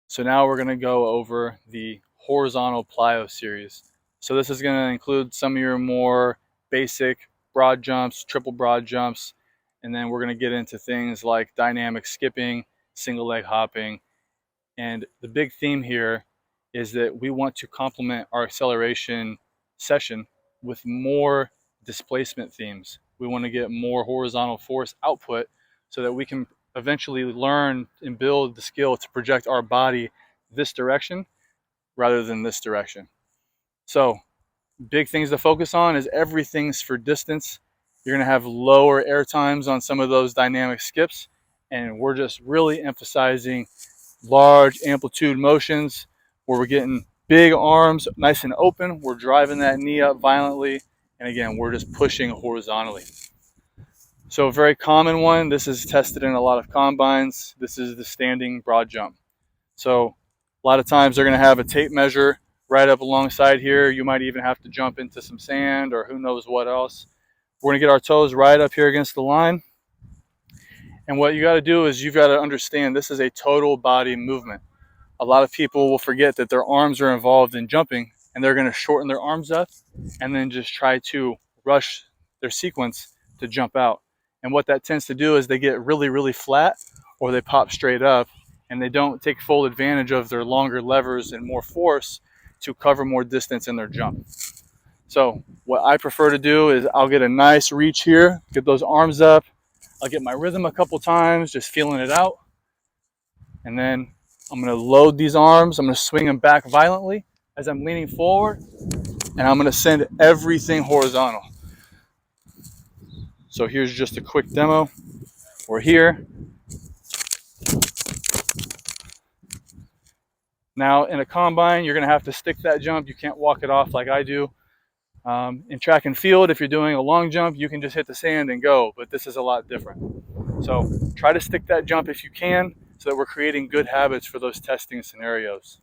So now we're going to go over the horizontal plyo series. So this is going to include some of your more basic broad jumps, triple broad jumps, and then we're going to get into things like dynamic skipping, single leg hopping. And the big theme here is that we want to complement our acceleration session with more displacement themes. We want to get more horizontal force output so that we can eventually learn and build the skill to project our body this direction rather than this direction. So big things to focus on is everything's for distance. You're going to have lower air times on some of those dynamic skips, and we're just really emphasizing large amplitude motions where we're getting big arms nice and open. We're driving that knee up violently, and again, we're just pushing horizontally. So a very common one, this is tested in a lot of combines. This is the standing broad jump. So a lot of times they're going to have a tape measure right up alongside here. You might even have to jump into some sand or who knows what else. We're going to get our toes right up here against the line. And what you got to do is you've got to understand this is a total body movement. A lot of people will forget that their arms are involved in jumping, and they're going to shorten their arms up and then just try to rush their sequence to jump out. And what that tends to do is they get really, really flat, or they pop straight up, and they don't take full advantage of their longer levers and more force to cover more distance in their jump. So what I prefer to do is I'll get a nice reach here, get those arms up, I'll get my rhythm a couple times, just feeling it out, and then I'm going to load these arms. I'm going to swing them back violently as I'm leaning forward, and I'm going to send everything horizontal. So here's just a quick demo. We're here. Now in a combine, you're going to have to stick that jump. You can't walk it off like I do. In track and field, if you're doing a long jump, you can just hit the sand and go, but this is a lot different. So try to stick that jump if you can, so that we're creating good habits for those testing scenarios.